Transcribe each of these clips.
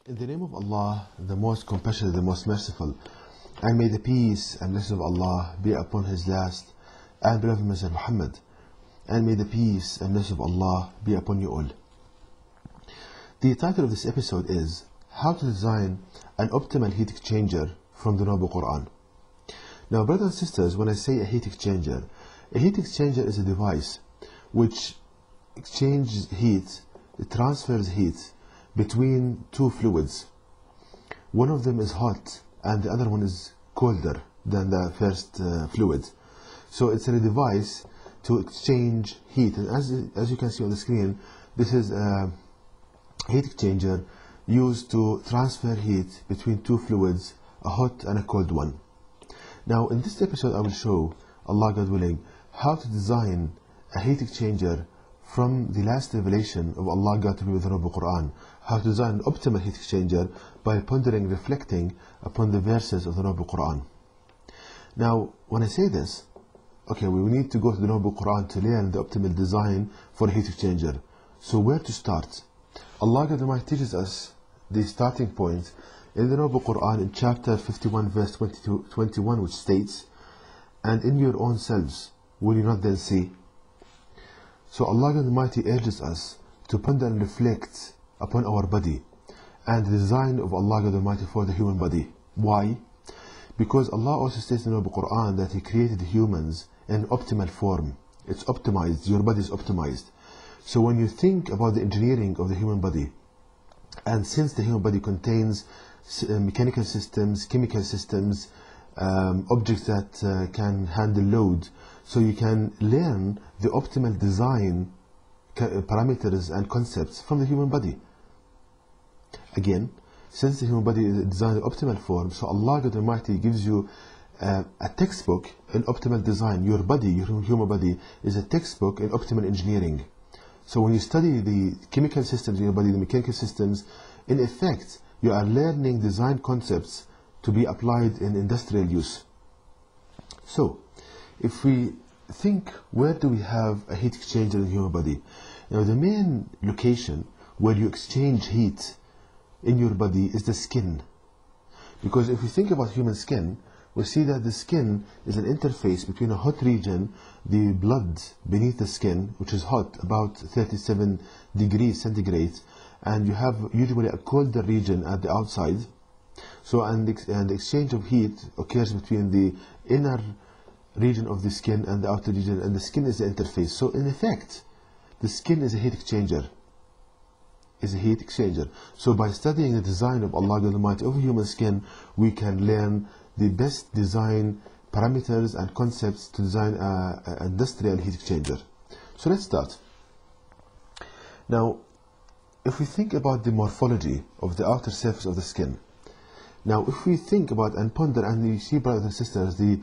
In the name of Allah, the most compassionate, the most merciful, and may the peace and blessings of Allah be upon His last and beloved Messenger Muhammad, and may the peace and blessings of Allah be upon you all. The title of this episode is How to Design an Optimal Heat Exchanger from the Noble Quran. Now, brothers and sisters, when I say a heat exchanger is a device which exchanges heat, it transfers heat between two fluids. One of them is hot and the other one is colder than the first fluid. So it's a device to exchange heat, and as you can see on the screen, this is a heat exchanger used to transfer heat between two fluids, a hot and a cold one. Now in this episode I will show, Allah God willing, how to design a heat exchanger from the last revelation of Allah God to be with the Noble Quran, how to design an optimal heat exchanger by pondering, reflecting upon the verses of the Noble Quran. Now, when I say this, okay, we need to go to the Noble Quran to learn the optimal design for a heat exchanger. So where to start? Allah God Almighty teaches us the starting point in the Noble Quran in chapter 51 verse 21, which states, "And in your own selves will you not then see?" So Allah God Almighty urges us to ponder and reflect upon our body and the design of Allah God Almighty for the human body. Why? Because Allah also states in the Noble Quran that He created humans in optimal form. It's optimized, your body is optimized. So when you think about the engineering of the human body, and since the human body contains mechanical systems, chemical systems, objects that can handle load, so you can learn the optimal design parameters and concepts from the human body. Again, since the human body is designed in optimal form, so Allah God Almighty gives you a textbook in optimal design. Your body, your human body, is a textbook in optimal engineering. So when you study the chemical systems in your body, the mechanical systems, in effect, you are learning design concepts to be applied in industrial use. So, if we think, where do we have a heat exchanger in the human body? Now, the main location where you exchange heat in your body is the skin. Because if we think about human skin, we see that the skin is an interface between a hot region, the blood beneath the skin, which is hot, about 37 degrees centigrade, and you have usually a colder region at the outside. So, and the exchange of heat occurs between the inner region of the skin and the outer region, and the skin is the interface. So in effect, the skin is a heat exchanger. So by studying the design of Allah God Almighty over human skin, we can learn the best design parameters and concepts to design an industrial heat exchanger. So let's start. Now, if we think about the morphology of the outer surface of the skin, now if we think about and ponder, and you see, brothers and sisters, the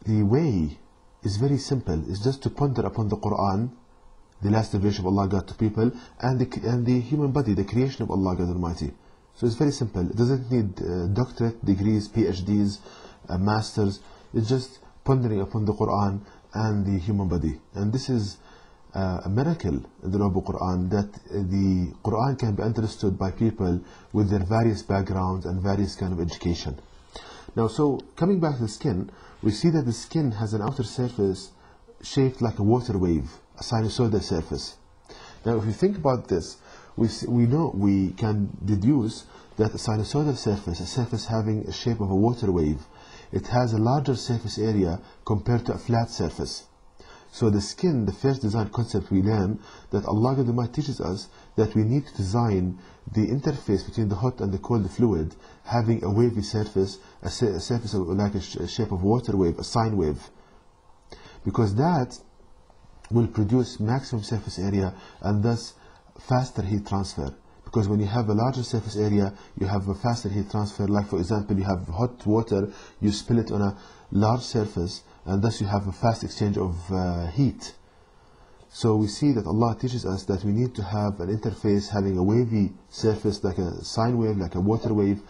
way is very simple. It's just to ponder upon the Quran, the last revelation of Allah God to people, and the human body, the creation of Allah God Almighty. So it's very simple. It doesn't need doctorate degrees, PhDs, masters. It's just pondering upon the Quran and the human body. And this is a miracle in the Noble Quran, that the Quran can be understood by people with their various backgrounds and various kind of education. Now, so coming back to the skin, we see that the skin has an outer surface shaped like a water wave, a sinusoidal surface. Now, if you think about this, we can deduce that a sinusoidal surface, a surface having a shape of a water wave, it has a larger surface area compared to a flat surface. So the skin, the first design concept we learn, that Allah God Almighty teaches us that we need to design the interface between the hot and the cold fluid having a wavy surface, a surface like a shape of water wave, a sine wave, because that will produce maximum surface area and thus faster heat transfer. Because when you have a larger surface area, you have a faster heat transfer. Like for example, you have hot water, you spill it on a large surface, and thus you have a fast exchange of heat. So we see that Allah teaches us that we need to have an interface having a wavy surface, like a sine wave, like a water wave,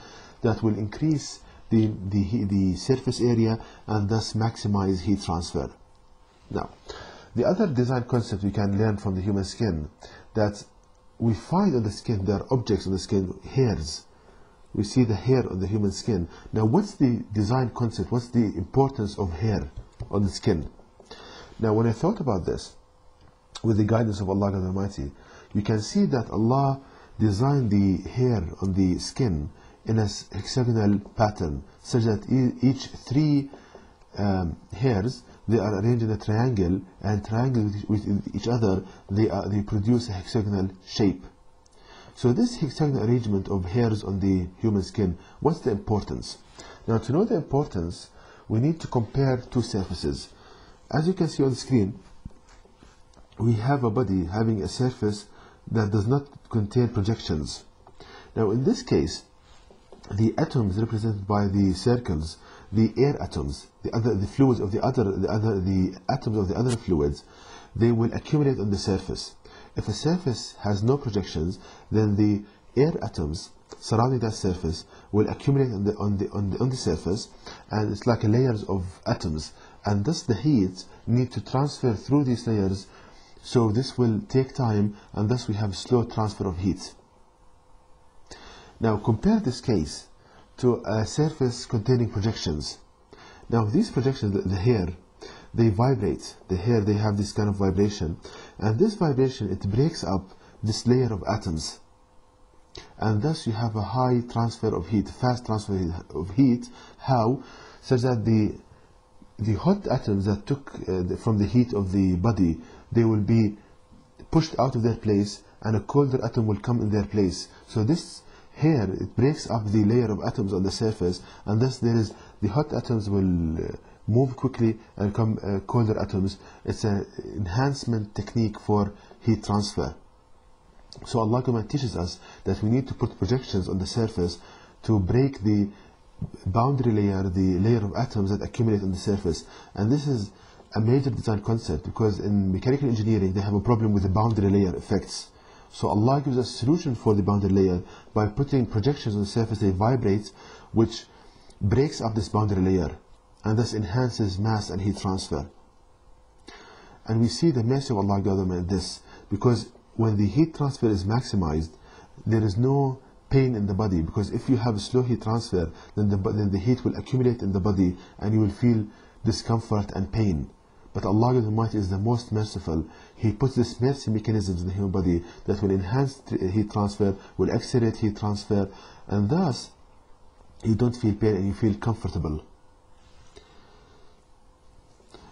that will increase the surface area and thus maximize heat transfer. Now, the other design concept we can learn from the human skin, that we find on the skin, there are objects on the skin, hairs. We see the hair on the human skin. Now what's the design concept? What's the importance of hair on the skin? Now when I thought about this, with the guidance of Allah God Almighty, you can see that Allah designed the hair on the skin in a hexagonal pattern, such that each three hairs, they are arranged in a triangle, and triangle with each other, they produce a hexagonal shape. So this hexagonal arrangement of hairs on the human skin, what's the importance? Now to know the importance, we need to compare two surfaces. As you can see on the screen, we have a body having a surface that does not contain projections. Now in this case, the atoms represented by the circles, the air atoms, the fluids of the atoms of the other fluids, they will accumulate on the surface. If a surface has no projections, then the air atoms surrounding that surface will accumulate on the surface, and it's like layers of atoms, and thus the heat need to transfer through these layers. So this will take time, and thus we have slow transfer of heat. Now compare this case to a surface containing projections. Now these projections, the hair, they vibrate. The hair, they have this kind of vibration, and this vibration, it breaks up this layer of atoms, and thus you have a high transfer of heat, fast transfer of heat. How? Such that the hot atoms that took from the heat of the body, they will be pushed out of their place, and a colder atom will come in their place. So this hair, it breaks up the layer of atoms on the surface, and thus the hot atoms will move quickly and come colder atoms. It's an enhancement technique for heat transfer. So Allah teaches us that we need to put projections on the surface to break the boundary layer, the layer of atoms that accumulate on the surface. And this is a major design concept, because in mechanical engineering they have a problem with the boundary layer effects. So Allah gives us a solution for the boundary layer by putting projections on the surface. They vibrate, which breaks up this boundary layer, and thus enhances mass and heat transfer. And we see the mercy of Allah in this, because when the heat transfer is maximized, there is no pain in the body, because if you have a slow heat transfer, then the heat will accumulate in the body, and you will feel discomfort and pain. But Allah Almighty is the most merciful. He puts this mercy mechanisms in the human body that will enhance heat transfer, will accelerate heat transfer, and thus you don't feel pain and you feel comfortable.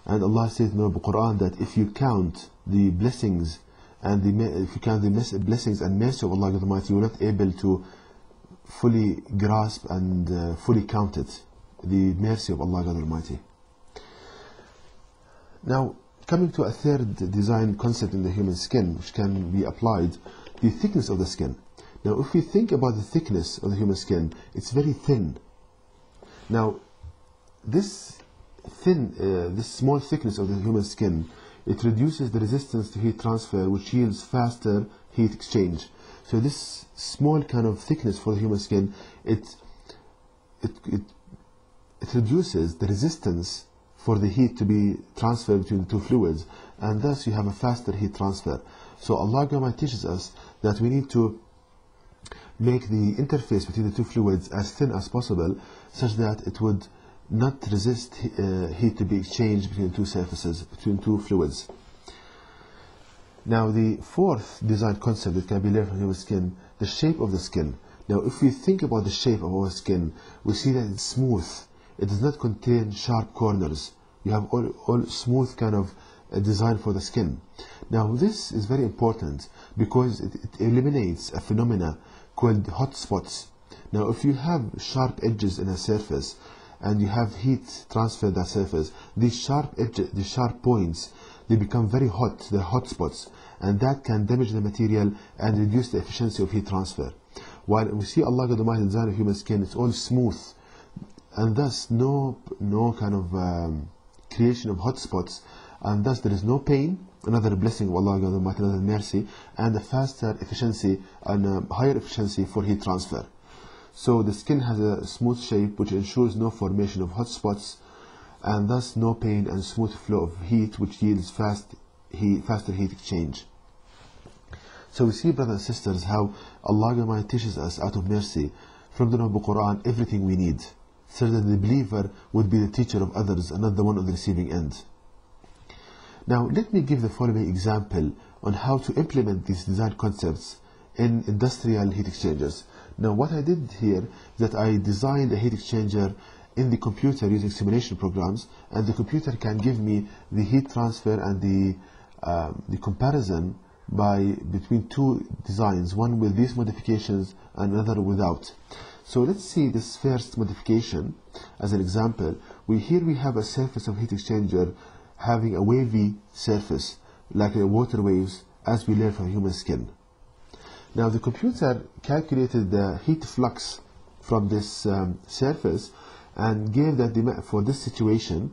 And Allah says in the Quran that if you count the blessings and if you count the blessings and mercy of Allah Almighty, you are not able to fully grasp and fully count it, the mercy of Allah Almighty. Now, coming to a third design concept in the human skin, which can be applied, the thickness of the skin. Now, if we think about the thickness of the human skin, it's very thin. Now, this small thickness of the human skin, it reduces the resistance to heat transfer, which yields faster heat exchange. So this small kind of thickness for the human skin, it reduces the resistance for the heat to be transferred between the two fluids, and thus you have a faster heat transfer. So Allah teaches us that we need to make the interface between the two fluids as thin as possible, such that it would not resist heat to be exchanged between two surfaces, between two fluids. Now the fourth design concept that can be learned from human skin, the shape of the skin. Now if we think about the shape of our skin, we see that it's smooth. It does not contain sharp corners. You have all smooth kind of design for the skin. Now this is very important, because it eliminates a phenomena called hot spots. Now if you have sharp edges in a surface, and you have heat transfer that surface, these sharp edges, the sharp points, they become very hot, they're hot spots, and that can damage the material and reduce the efficiency of heat transfer. While we see Allah Almighty design of human skin, it's all smooth, and thus no kind of creation of hot spots, and thus there is no pain, another blessing of Allah Almighty, another mercy, and a faster efficiency and a higher efficiency for heat transfer. So the skin has a smooth shape, which ensures no formation of hot spots, and thus no pain and smooth flow of heat, which yields faster heat exchange. So we see, brothers and sisters, how Allah Almighty teaches us out of mercy from the Noble Quran everything we need, so that the believer would be the teacher of others and not the one on the receiving end. Now let me give the following example on how to implement these design concepts in industrial heat exchangers. Now what I did here is that I designed a heat exchanger in the computer using simulation programs, and the computer can give me the heat transfer and the comparison between two designs, one with these modifications and another without. So let's see this first modification as an example. Here we have a surface of heat exchanger having a wavy surface like water waves, as we learn from human skin. Now the computer calculated the heat flux from this surface and gave that for this situation,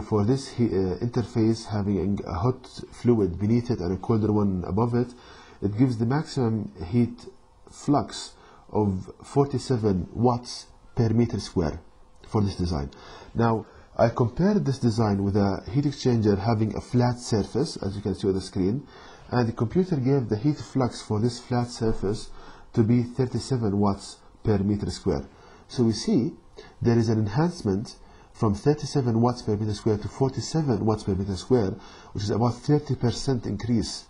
for this interface having a hot fluid beneath it and a colder one above it, it gives the maximum heat flux of 47 watts per meter square for this design. Now I compared this design with a heat exchanger having a flat surface, as you can see on the screen, and the computer gave the heat flux for this flat surface to be 37 watts per meter square. So we see there is an enhancement from 37 watts per meter square to 47 watts per meter square, which is about 30% increase.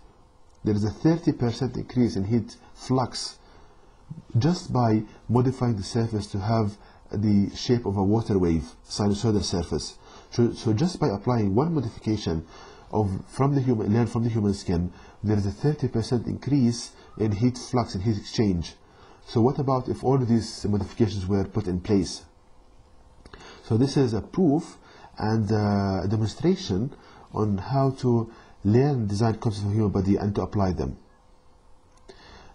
There is a 30% increase in heat flux just by modifying the surface to have the shape of a water wave, sinusoidal surface. So just by applying one modification learned from the human skin, there is a 30% increase in heat flux and heat exchange. So what about if all of these modifications were put in place? So this is a proof and a demonstration on how to learn design concepts of the human body and to apply them.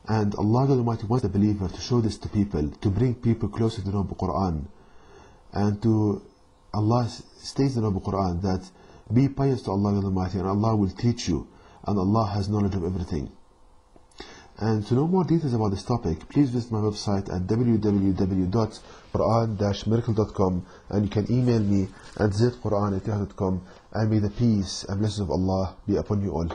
And Allah Almighty wants the believer to show this to people, to bring people closer to the Noble Quran. And Allah states in the Noble Quran that be pious to Allah Almighty and Allah will teach you, and Allah has knowledge of everything. And to know more details about this topic, please visit my website at www.quran-miracle.com, and you can email me at zquran@yahoo.com, and may the peace and blessings of Allah be upon you all.